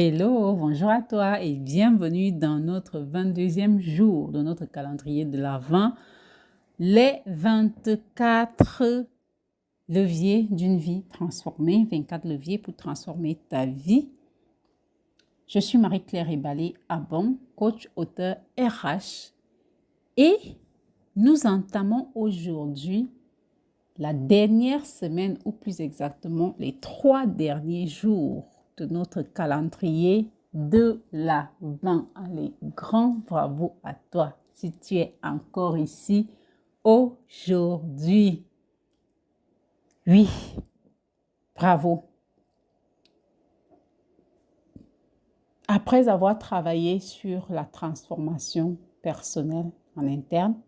Hello, bonjour à toi et bienvenue dans notre 22e jour de notre calendrier de l'Avent, les 24 leviers d'une vie transformée, 24 leviers pour transformer ta vie. Je suis Marie-Claire Ebalé Abon, coach, auteur RH et nous entamons aujourd'hui la dernière semaine ou plus exactement les 3 derniers jours de notre calendrier de l'Avent. Allez, grand bravo à toi si tu es encore ici aujourd'hui. Oui, bravo. Après avoir travaillé sur la transformation personnelle en interne,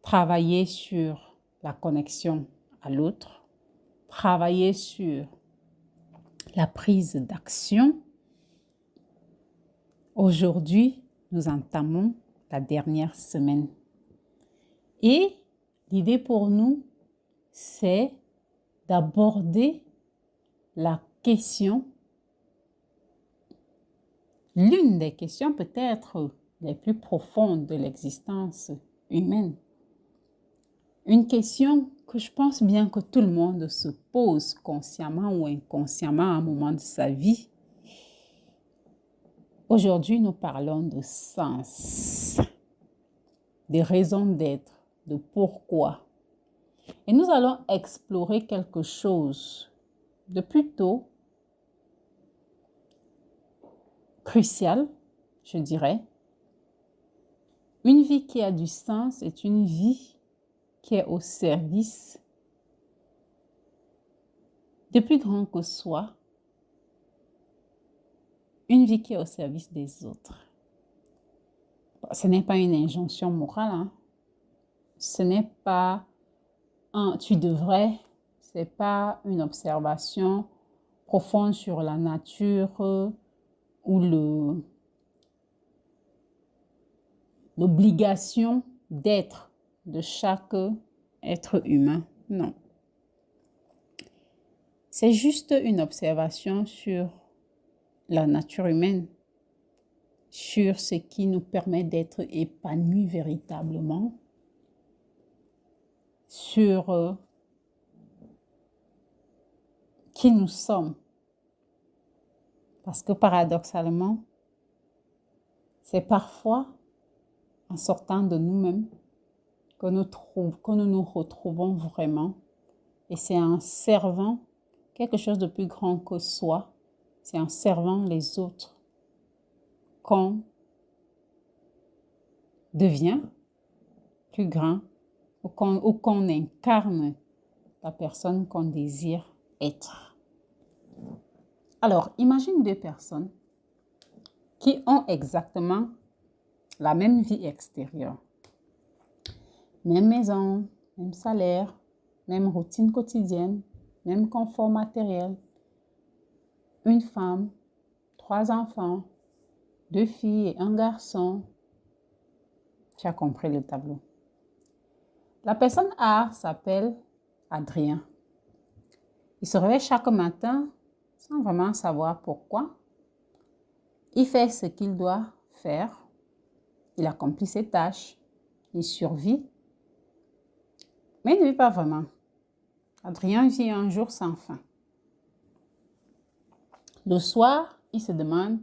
travaillé sur la connexion à l'autre, travailler sur la prise d'action. Aujourd'hui, nous entamons la dernière semaine. Et l'idée pour nous, c'est d'aborder la question, l'une des questions peut-être les plus profondes de l'existence humaine. Une question que je pense bien que tout le monde se pose consciemment ou inconsciemment à un moment de sa vie. Aujourd'hui, nous parlons de sens, de raison d'être, de pourquoi. Et nous allons explorer quelque chose de plutôt crucial, je dirais. Une vie qui a du sens est une vie qui est au service de plus grand que soi, une vie qui est au service des autres. Ce n'est pas une injonction morale, hein? Ce n'est pas un tu devrais, ce n'est pas une observation profonde sur la nature ou l'obligation d'être de chaque être humain. Non. C'est juste une observation sur la nature humaine, sur ce qui nous permet d'être épanouis véritablement, sur qui nous sommes. Parce que paradoxalement, c'est parfois en sortant de nous-mêmes que nous nous retrouvons vraiment. Et c'est en servant quelque chose de plus grand que soi, c'est en servant les autres qu'on devient plus grand ou qu'on incarne la personne qu'on désire être. Alors, imagine 2 personnes qui ont exactement la même vie extérieure. Même maison, même salaire, même routine quotidienne, même confort matériel. Une femme, 3 enfants, 2 filles et un garçon. Tu as compris le tableau. La personne A s'appelle Adrien. Il se réveille chaque matin sans vraiment savoir pourquoi. Il fait ce qu'il doit faire. Il accomplit ses tâches. Il survit. Mais il ne vit pas vraiment. Adrien vit un jour sans fin. Le soir, il se demande,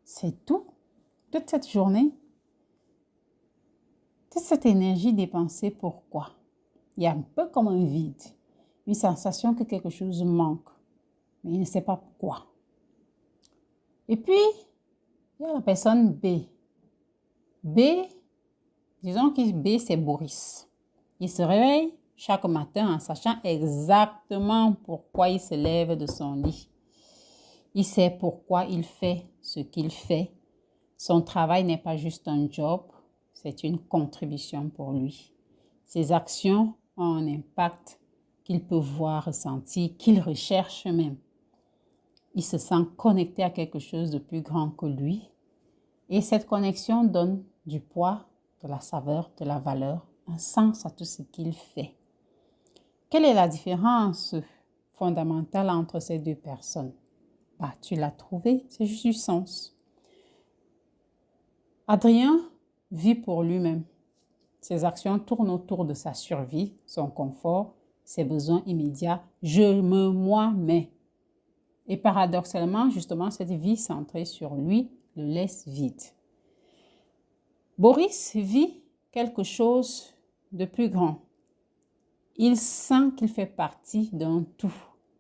c'est tout? Toute cette journée? Toute cette énergie dépensée, pourquoi? Il y a un peu comme un vide, une sensation que quelque chose manque, mais il ne sait pas pourquoi. Et puis, il y a la personne B. B, disons que B, c'est Boris. Il se réveille chaque matin en sachant exactement pourquoi il se lève de son lit. Il sait pourquoi il fait ce qu'il fait. Son travail n'est pas juste un job, c'est une contribution pour lui. Ses actions ont un impact qu'il peut voir, ressentir, qu'il recherche même. Il se sent connecté à quelque chose de plus grand que lui. Et cette connexion donne du poids, de la saveur, de la valeur, un sens à tout ce qu'il fait. Quelle est la différence fondamentale entre ces 2 personnes? Bah, tu l'as trouvé, c'est juste du sens. Adrien vit pour lui-même. Ses actions tournent autour de sa survie, son confort, ses besoins immédiats. Je me moi-mais. Et paradoxalement, justement, cette vie centrée sur lui le laisse vide. Boris vit quelque chose de plus grand. Il sent qu'il fait partie d'un tout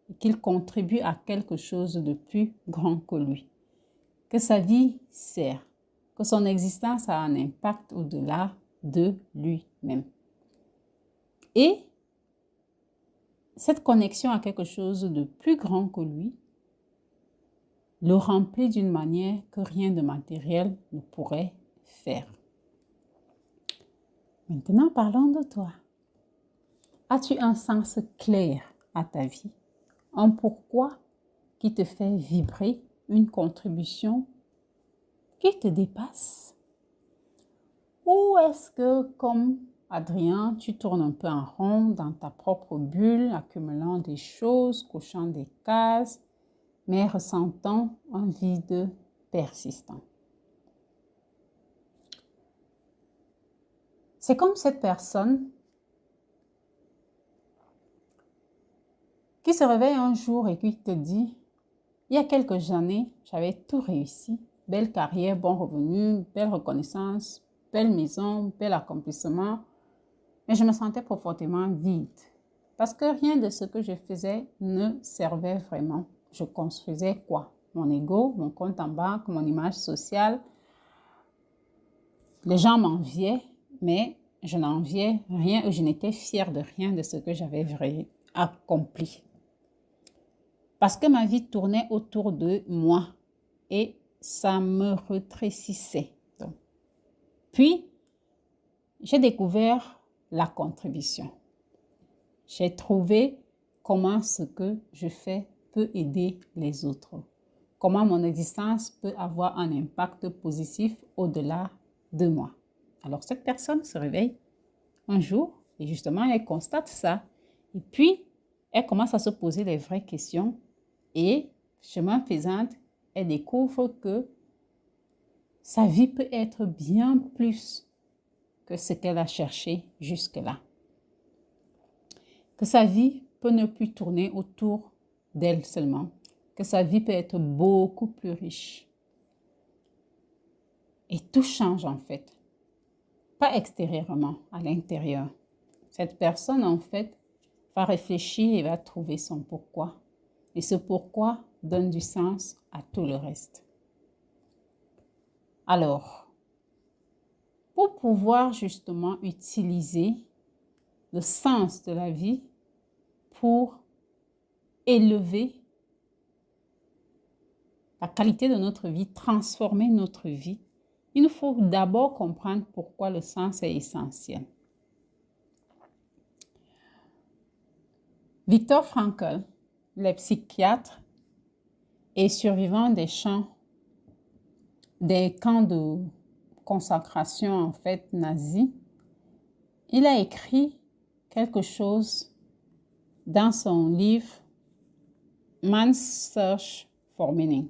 et qu'il contribue à quelque chose de plus grand que lui. Que sa vie sert, que son existence a un impact au-delà de lui-même. Et cette connexion à quelque chose de plus grand que lui le remplit d'une manière que rien de matériel ne pourrait faire. Maintenant, parlons de toi. As-tu un sens clair à ta vie? Un pourquoi qui te fait vibrer, une contribution qui te dépasse? Ou est-ce que, comme Adrien, tu tournes un peu en rond dans ta propre bulle, accumulant des choses, cochant des cases, mais ressentant un vide persistant? C'est comme cette personne qui se réveille un jour et qui te dit, il y a quelques années, j'avais tout réussi, belle carrière, bon revenu, belle reconnaissance, belle maison, bel accomplissement, mais je me sentais profondément vide parce que rien de ce que je faisais ne servait vraiment. Je construisais quoi? Mon ego, mon compte en banque, mon image sociale. Les gens m'enviaient, mais je n'enviais rien et je n'étais fière de rien de ce que j'avais accompli. Parce que ma vie tournait autour de moi et ça me rétrécissait. Donc, puis, j'ai découvert la contribution. J'ai trouvé comment ce que je fais peut aider les autres. Comment mon existence peut avoir un impact positif au-delà de moi. Alors, cette personne se réveille un jour et justement, elle constate ça. Et puis, elle commence à se poser les vraies questions et, chemin faisant, elle découvre que sa vie peut être bien plus que ce qu'elle a cherché jusque-là. Que sa vie peut ne plus tourner autour d'elle seulement. Que sa vie peut être beaucoup plus riche. Et tout change en fait. Pas extérieurement, à l'intérieur. Cette personne en fait va réfléchir et va trouver son pourquoi. Et ce pourquoi donne du sens à tout le reste. Alors, pour pouvoir justement utiliser le sens de la vie pour élever la qualité de notre vie, transformer notre vie, il nous faut d'abord comprendre pourquoi le sens est essentiel. Viktor Frankl, le psychiatre et survivant des camps de concentration en fait nazis, il a écrit quelque chose dans son livre Man's Search for Meaning.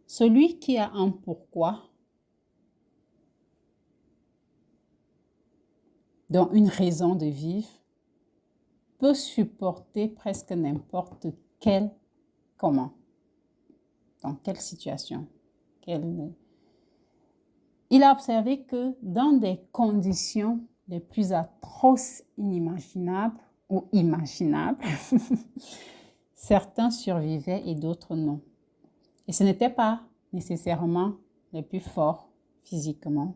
Celui qui a un pourquoi, dont une raison de vivre, peut supporter presque n'importe quel comment, dans quelle situation. Il a observé que dans des conditions les plus atroces inimaginables ou imaginables, certains survivaient et d'autres non. Et ce n'était pas nécessairement les plus forts physiquement.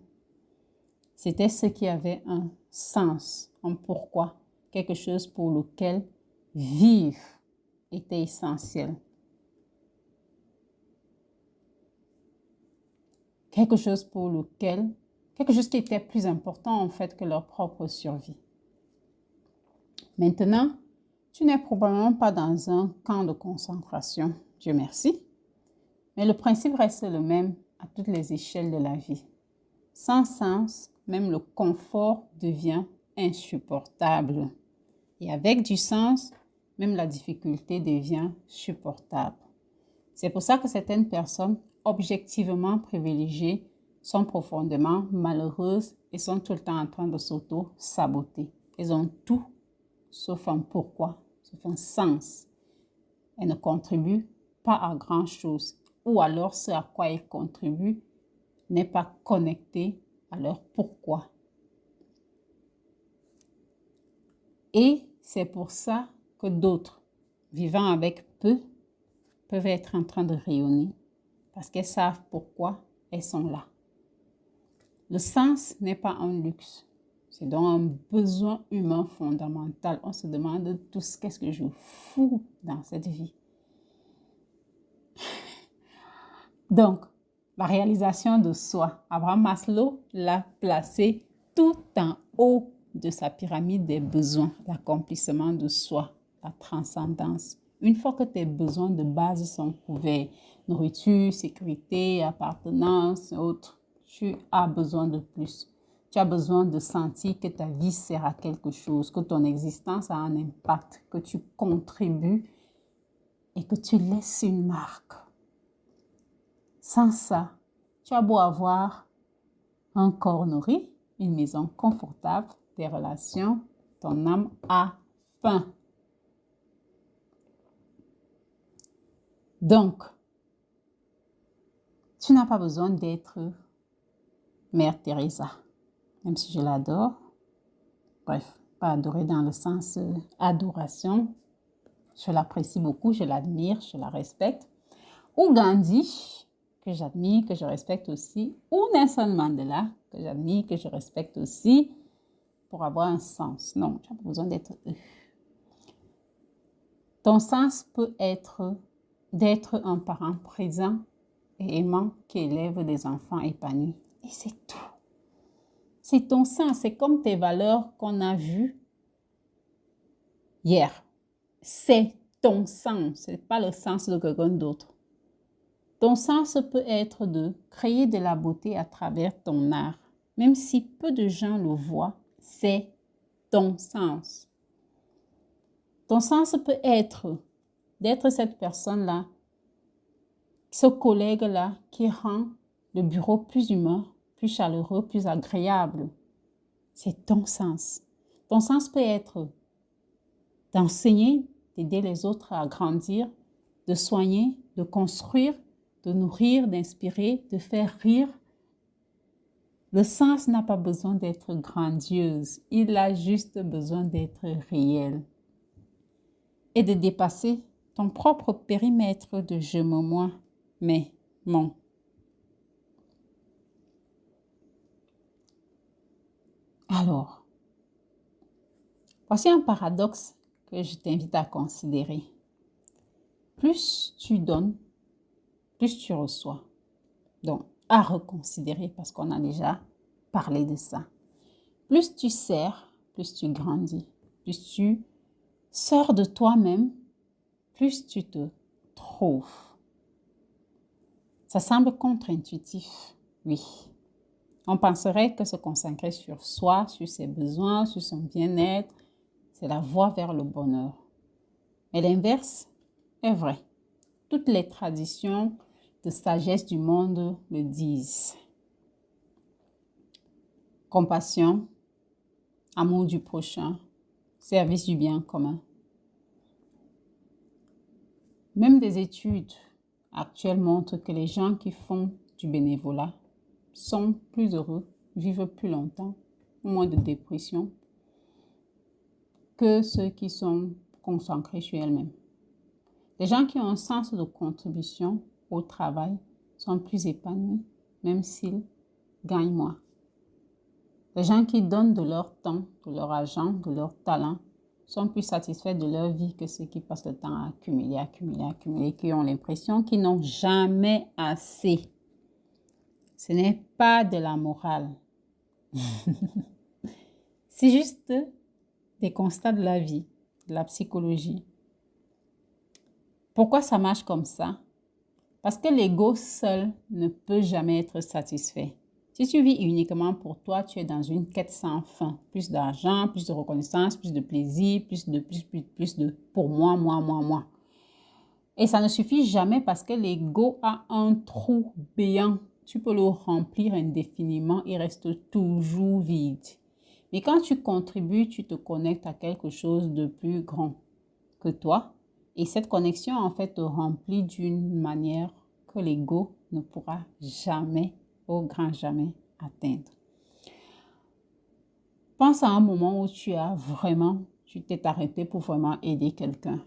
C'était ceux qui avaient un sens, un pourquoi, quelque chose pour lequel vivre était essentiel. Quelque chose qui était plus important en fait que leur propre survie. Maintenant, tu n'es probablement pas dans un camp de concentration, Dieu merci, mais le principe reste le même à toutes les échelles de la vie. Sans sens, même le confort devient insupportable. Et avec du sens, même la difficulté devient supportable. C'est pour ça que certaines personnes objectivement privilégiées sont profondément malheureuses et sont tout le temps en train de s'auto-saboter. Elles ont tout sauf un pourquoi, sauf un sens. Elles ne contribuent pas à grand-chose. Ou alors ce à quoi elles contribuent n'est pas connecté à leur pourquoi. Et c'est pour ça que d'autres, vivant avec peu, peuvent être en train de rayonner parce qu'elles savent pourquoi elles sont là. Le sens n'est pas un luxe, c'est donc un besoin humain fondamental. On se demande tous qu'est-ce que je fous dans cette vie. Donc, la réalisation de soi, Abraham Maslow l'a placé tout en haut de sa pyramide des besoins, l'accomplissement de soi, la transcendance. Une fois que tes besoins de base sont couverts, nourriture, sécurité, appartenance, autres, tu as besoin de plus. Tu as besoin de sentir que ta vie sert à quelque chose, que ton existence a un impact, que tu contribues et que tu laisses une marque. Sans ça, tu as beau avoir un corps nourri, une maison confortable, des relations, ton âme a faim. Donc, tu n'as pas besoin d'être Mère Teresa, même si je l'adore. Bref, pas adorer dans le sens adoration. Je l'apprécie beaucoup, je l'admire, je la respecte. Ou Gandhi, que j'admire, que je respecte aussi. Ou Nelson Mandela, que j'admire, que je respecte aussi, pour avoir un sens. Non, tu n'as pas besoin d'être eux. Ton sens peut être d'être un parent présent et aimant qui élève des enfants épanouis. Et c'est tout. C'est ton sens, c'est comme tes valeurs qu'on a vues hier. C'est ton sens, ce n'est pas le sens de quelqu'un d'autre. Ton sens peut être de créer de la beauté à travers ton art. Même si peu de gens le voient, c'est ton sens. Ton sens peut être d'être cette personne-là, ce collègue-là qui rend le bureau plus humain, plus chaleureux, plus agréable. C'est ton sens. Ton sens peut être d'enseigner, d'aider les autres à grandir, de soigner, de construire, de nourrir, d'inspirer, de faire rire. Le sens n'a pas besoin d'être grandiose, il a juste besoin d'être réel. Et de dépasser ton propre périmètre de je, me, moi, mais, mon. Alors, voici un paradoxe que je t'invite à considérer. Plus tu donnes, plus tu reçois. Donc, à reconsidérer parce qu'on a déjà parlé de ça. Plus tu sers, plus tu grandis. Plus tu sors de toi-même, plus tu te trouves. Ça semble contre-intuitif, oui. On penserait que se concentrer sur soi, sur ses besoins, sur son bien-être, c'est la voie vers le bonheur. Mais l'inverse est vrai. Toutes les traditions de sagesse du monde le disent. Compassion, amour du prochain, service du bien commun. Même des études actuelles montrent que les gens qui font du bénévolat sont plus heureux, vivent plus longtemps, moins de dépression que ceux qui sont concentrés sur elles-mêmes. Les gens qui ont un sens de contribution au travail sont plus épanouis, même s'ils gagnent moins. Les gens qui donnent de leur temps, de leur argent, de leur talent, sont plus satisfaits de leur vie que ceux qui passent le temps à accumuler, qui ont l'impression qu'ils n'ont jamais assez. Ce n'est pas de la morale. C'est juste des constats de la vie, de la psychologie. Pourquoi ça marche comme ça? Parce que l'ego seul ne peut jamais être satisfait. Si tu vis uniquement pour toi, tu es dans une quête sans fin. Plus d'argent, plus de reconnaissance, plus de plaisir, plus de pour moi. Et ça ne suffit jamais parce que l'ego a un trou béant. Tu peux le remplir indéfiniment, il reste toujours vide. Mais quand tu contribues, tu te connectes à quelque chose de plus grand que toi. Et cette connexion, en fait, te remplit d'une manière que l'ego ne pourra jamais, au grand jamais, atteindre. Pense à un moment où tu t'es arrêté pour vraiment aider quelqu'un,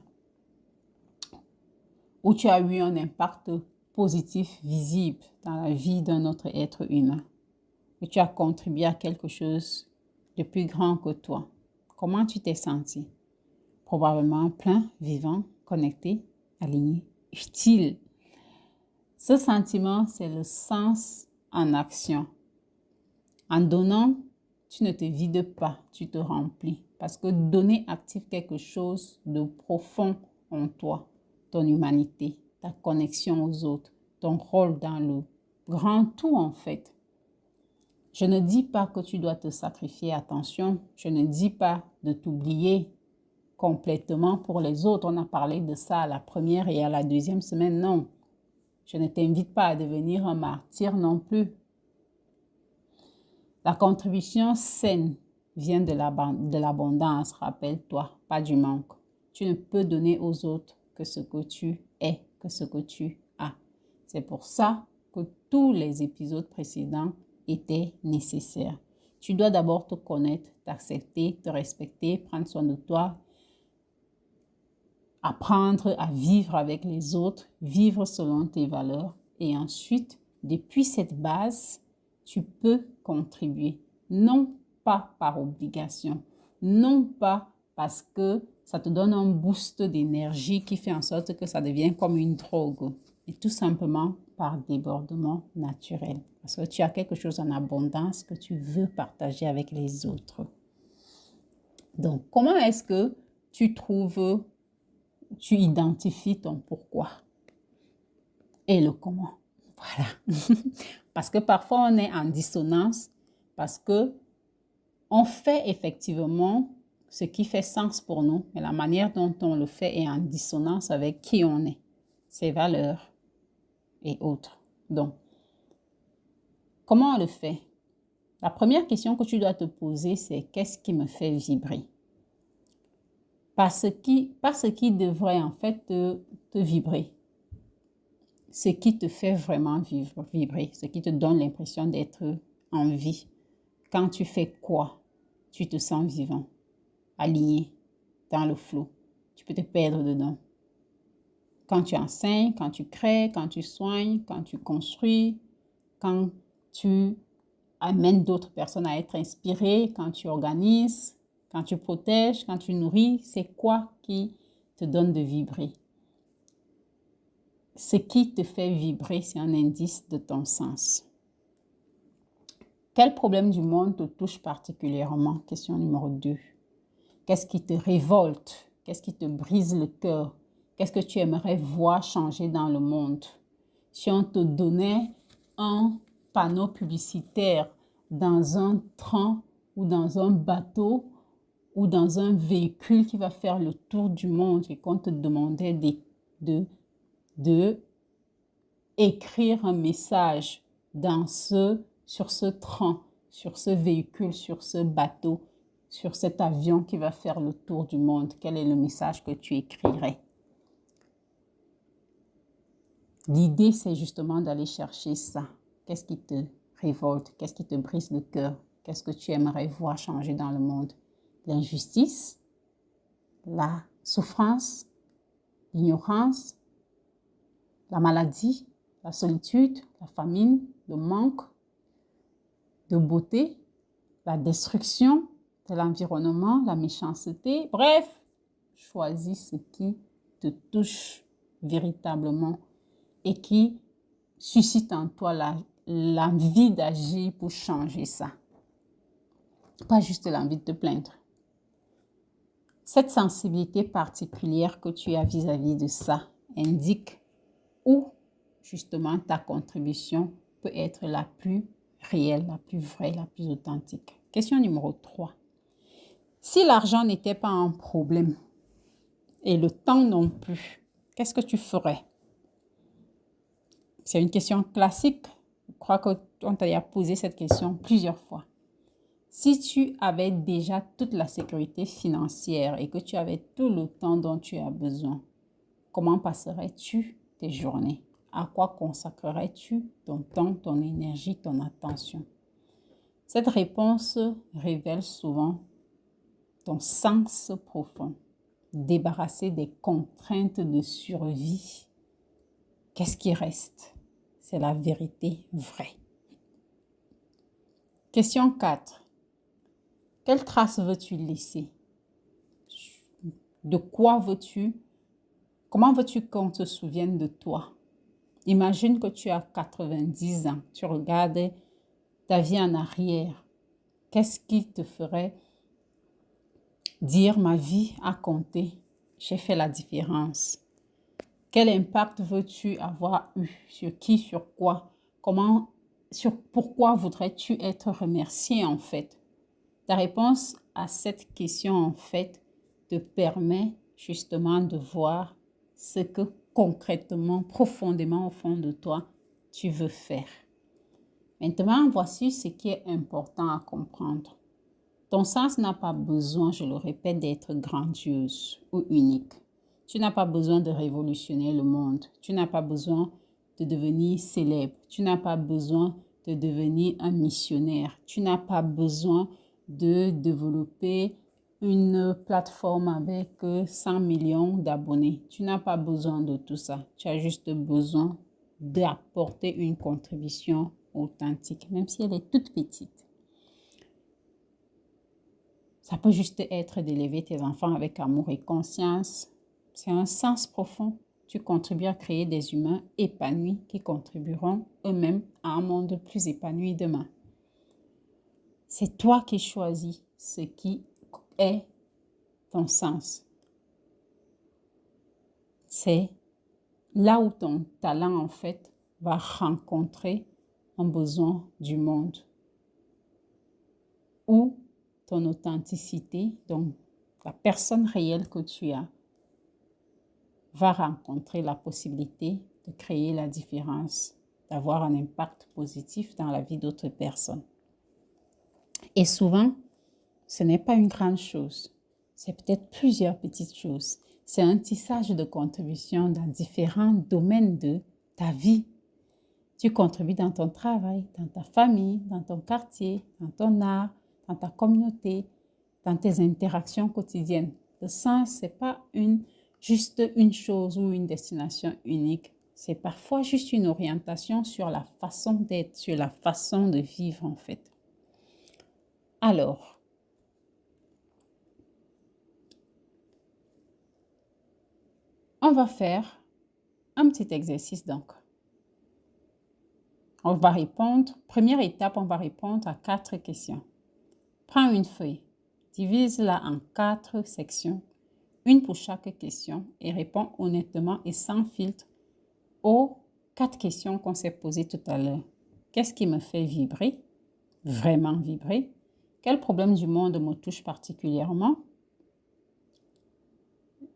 où tu as eu un impact positif visible dans la vie d'un autre être humain, où tu as contribué à quelque chose de plus grand que toi. Comment tu t'es senti? Probablement plein, vivant, connecté, aligné, utile. Ce sentiment, c'est le sens en action. En donnant, tu ne te vides pas, tu te remplis. Parce que donner active quelque chose de profond en toi, ton humanité, ta connexion aux autres, ton rôle dans le grand tout en fait. Je ne dis pas que tu dois te sacrifier, attention, je ne dis pas de t'oublier complètement pour les autres. On a parlé de ça à la première et à la deuxième semaine, non. Je ne t'invite pas à devenir un martyr non plus. La contribution saine vient de l'abondance, rappelle-toi, pas du manque. Tu ne peux donner aux autres que ce que tu es, que ce que tu as. C'est pour ça que tous les épisodes précédents étaient nécessaires. Tu dois d'abord te connaître, t'accepter, te respecter, prendre soin de toi, apprendre à vivre avec les autres, vivre selon tes valeurs. Et ensuite, depuis cette base, tu peux contribuer. Non pas par obligation, non pas parce que ça te donne un boost d'énergie qui fait en sorte que ça devient comme une drogue, mais tout simplement par débordement naturel. Parce que tu as quelque chose en abondance que tu veux partager avec les autres. Donc, comment est-ce que tu identifies ton pourquoi et le comment? Voilà. Parce que parfois, on est en dissonance parce que on fait effectivement ce qui fait sens pour nous, mais la manière dont on le fait est en dissonance avec qui on est, ses valeurs et autres. Donc, comment on le fait? La première question que tu dois te poser, c'est qu'est-ce qui me fait vibrer? Pas ce qui devrait en fait te vibrer. Ce qui te fait vraiment vibrer, ce qui te donne l'impression d'être en vie. Quand tu fais quoi, tu te sens vivant, aligné, dans le flot. Tu peux te perdre dedans. Quand tu enseignes, quand tu crées, quand tu soignes, quand tu construis, quand tu amènes d'autres personnes à être inspirées, quand tu organises, quand tu protèges, quand tu nourris, c'est quoi qui te donne de vibrer? Ce qui te fait vibrer, c'est un indice de ton sens. Quel problème du monde te touche particulièrement? Question numéro 2. Qu'est-ce qui te révolte? Qu'est-ce qui te brise le cœur? Qu'est-ce que tu aimerais voir changer dans le monde? Si on te donnait un panneau publicitaire dans un train ou dans un bateau ou dans un véhicule qui va faire le tour du monde et qu'on te demandait de écrire un message sur ce train, sur ce véhicule, sur ce bateau, sur cet avion qui va faire le tour du monde, quel est le message que tu écrirais? L'idée, c'est justement d'aller chercher ça. Qu'est-ce qui te révolte? Qu'est-ce qui te brise le cœur? Qu'est-ce que tu aimerais voir changer dans le monde? L'injustice, la souffrance, l'ignorance, la maladie, la solitude, la famine, le manque de beauté, la destruction de l'environnement, la méchanceté. Bref, choisis ce qui te touche véritablement et qui suscite en toi l'envie d'agir pour changer ça. Pas juste l'envie de te plaindre. Cette sensibilité particulière que tu as vis-à-vis de ça indique où justement ta contribution peut être la plus réelle, la plus vraie, la plus authentique. Question numéro 3. Si l'argent n'était pas un problème et le temps non plus, qu'est-ce que tu ferais? C'est une question classique. Je crois qu'on t'a posé cette question plusieurs fois. Si tu avais déjà toute la sécurité financière et que tu avais tout le temps dont tu as besoin, comment passerais-tu tes journées? À quoi consacrerais-tu ton temps, ton énergie, ton attention? Cette réponse révèle souvent ton sens profond. Débarrassé des contraintes de survie, qu'est-ce qui reste? C'est la vérité vraie. Question 4. Quelle trace veux-tu laisser? De quoi veux-tu? Comment veux-tu qu'on se souvienne de toi? Imagine que tu as 90 ans. Tu regardes ta vie en arrière. Qu'est-ce qui te ferait dire ma vie a compté? J'ai fait la différence. Quel impact veux-tu avoir eu? Sur qui, sur quoi? Comment, pourquoi voudrais-tu être remercié en fait? Ta réponse à cette question en fait te permet justement de voir ce que concrètement, profondément au fond de toi, tu veux faire. Maintenant, voici ce qui est important à comprendre. Ton sens n'a pas besoin, je le répète, d'être grandiose ou unique. Tu n'as pas besoin de révolutionner le monde. Tu n'as pas besoin de devenir célèbre. Tu n'as pas besoin de devenir un missionnaire. Tu n'as pas besoin de développer une plateforme avec 100 millions d'abonnés. Tu n'as pas besoin de tout ça. Tu as juste besoin d'apporter une contribution authentique, même si elle est toute petite. Ça peut juste être d'élever tes enfants avec amour et conscience. C'est un sens profond. Tu contribues à créer des humains épanouis qui contribueront eux-mêmes à un monde plus épanoui demain. C'est toi qui choisis ce qui est ton sens. C'est là où ton talent, en fait, va rencontrer un besoin du monde. Où ton authenticité, donc la personne réelle que tu as, va rencontrer la possibilité de créer la différence, d'avoir un impact positif dans la vie d'autres personnes. Et souvent, ce n'est pas une grande chose. C'est peut-être plusieurs petites choses. C'est un tissage de contribution dans différents domaines de ta vie. Tu contribues dans ton travail, dans ta famille, dans ton quartier, dans ton art, dans ta communauté, dans tes interactions quotidiennes. Le sens, ce n'est pas juste une chose ou une destination unique. C'est parfois juste une orientation sur la façon d'être, sur la façon de vivre en fait. Alors, on va faire un petit exercice donc. On va répondre, première étape, on va répondre à 4 questions. Prends une feuille, divise-la en 4 sections, une pour chaque question et réponds honnêtement et sans filtre aux 4 questions qu'on s'est posées tout à l'heure. Qu'est-ce qui me fait vibrer? Vraiment vibrer? Quel problème du monde me touche particulièrement?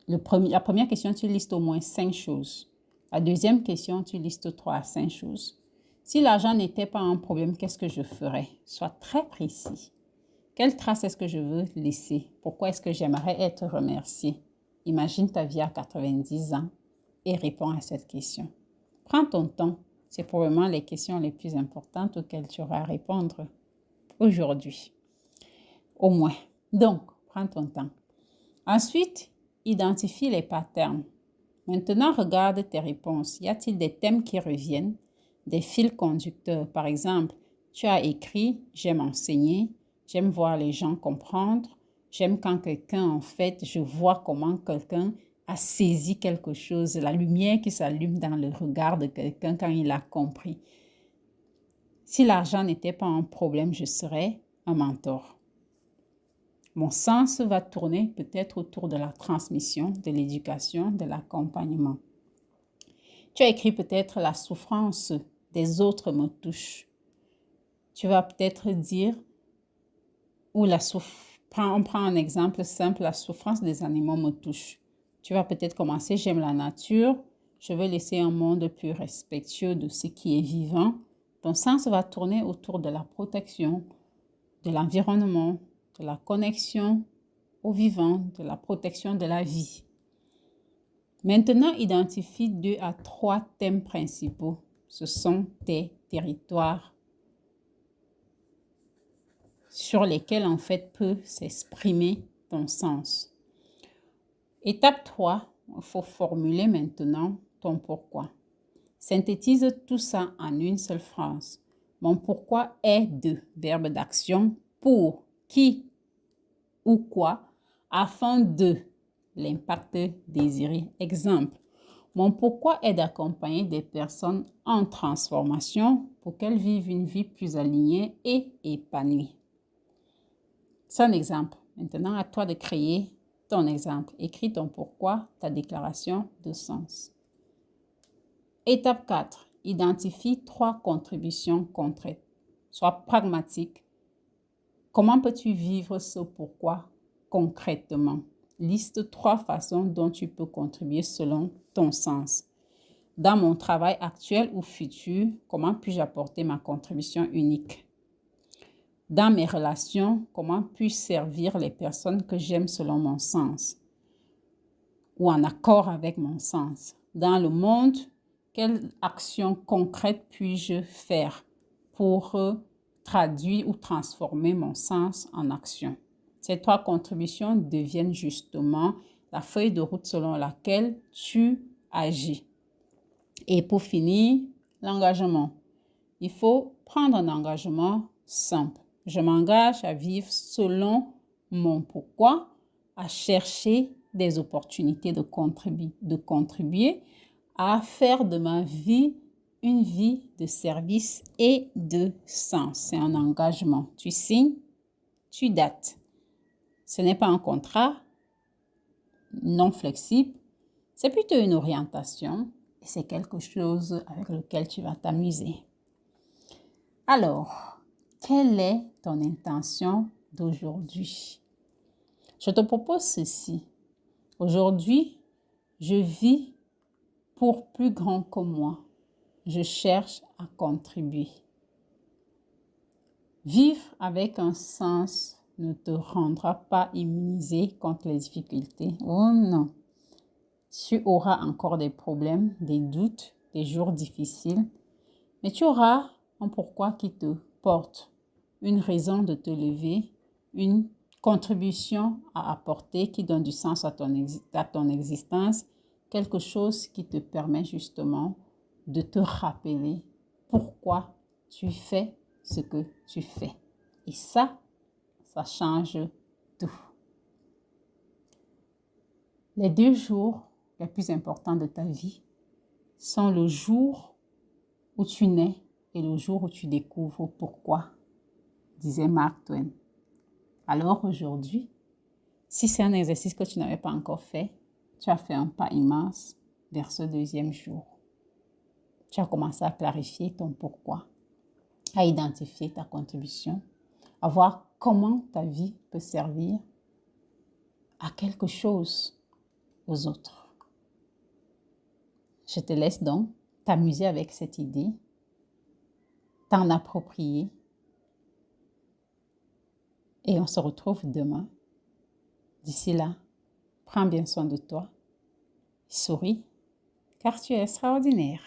La première question, tu listes au moins 5 choses. La deuxième question, tu listes 3 à 5 choses. Si l'argent n'était pas un problème, qu'est-ce que je ferais? Sois très précis. Quelle trace est-ce que je veux laisser? Pourquoi est-ce que j'aimerais être remercié? Imagine ta vie à 90 ans et réponds à cette question. Prends ton temps. C'est probablement les questions les plus importantes auxquelles tu auras à répondre aujourd'hui. Au moins. Donc, prends ton temps. Ensuite, identifie les patterns. Maintenant, regarde tes réponses. Y a-t-il des thèmes qui reviennent? Des fils conducteurs? Par exemple, tu as écrit « J'aime enseigner »,« J'aime voir les gens comprendre »,« J'aime quand quelqu'un, en fait, je vois comment quelqu'un a saisi quelque chose, la lumière qui s'allume dans le regard de quelqu'un quand il a compris. Si l'argent n'était pas un problème, je serais un mentor. Mon sens va tourner peut-être autour de la transmission, de l'éducation, de l'accompagnement. Tu as écrit peut-être la souffrance des autres me touche. Tu vas peut-être dire, ou on prend un exemple simple, la souffrance des animaux me touche. Tu vas peut-être commencer, j'aime la nature, je veux laisser un monde plus respectueux de ce qui est vivant. Ton sens va tourner autour de la protection, de l'environnement, de la connexion au vivant, de la protection de la vie. Maintenant, identifie 2 à 3 thèmes principaux. Ce sont tes territoires sur lesquels en fait peut s'exprimer ton sens. Étape 3, il faut formuler maintenant ton pourquoi. Synthétise tout ça en une seule phrase. Mon pourquoi est de verbe d'action pour qui ou quoi afin de l'impact désiré. Exemple, mon pourquoi est d'accompagner des personnes en transformation pour qu'elles vivent une vie plus alignée et épanouie. C'est un exemple. Maintenant, à toi de créer ton exemple. Écris ton pourquoi, ta déclaration de sens. Étape 4. Identifie 3 contributions concrètes. Sois pragmatique. Comment peux-tu vivre ce pourquoi concrètement? Liste 3 façons dont tu peux contribuer selon ton sens. Dans mon travail actuel ou futur, comment puis-je apporter ma contribution unique? Dans mes relations, comment puis-je servir les personnes que j'aime selon mon sens ou en accord avec mon sens? Dans le monde, quelle action concrète puis-je faire pour traduire ou transformer mon sens en action? Ces 3 contributions deviennent justement la feuille de route selon laquelle tu agis. Et pour finir, l'engagement. Il faut prendre un engagement simple. Je m'engage à vivre selon mon pourquoi, à chercher des opportunités de contribuer, à faire de ma vie une vie de service et de sens. C'est un engagement. Tu signes, tu dates. Ce n'est pas un contrat non flexible, c'est plutôt une orientation et c'est quelque chose avec lequel tu vas t'amuser. Alors, quelle est ton intention d'aujourd'hui? Je te propose ceci. Aujourd'hui, je vis pour plus grand que moi. Je cherche à contribuer. Vivre avec un sens ne te rendra pas immunisé contre les difficultés. Oh non. Tu auras encore des problèmes, des doutes, des jours difficiles, mais tu auras un pourquoi qui te porte, une raison de te lever, une contribution à apporter qui donne du sens à ton existence, quelque chose qui te permet justement de te rappeler pourquoi tu fais ce que tu fais. Et ça change tout. Les 2 jours les plus importants de ta vie sont le jour où tu nais et le jour où tu découvres pourquoi, disait Mark Twain. Alors aujourd'hui, si c'est un exercice que tu n'avais pas encore fait, tu as fait un pas immense vers ce 2e jour. Tu as commencé à clarifier ton pourquoi, à identifier ta contribution, à voir comment ta vie peut servir à quelque chose, aux autres. Je te laisse donc t'amuser avec cette idée, t'en approprier et on se retrouve demain. D'ici là, prends bien soin de toi, souris car tu es extraordinaire.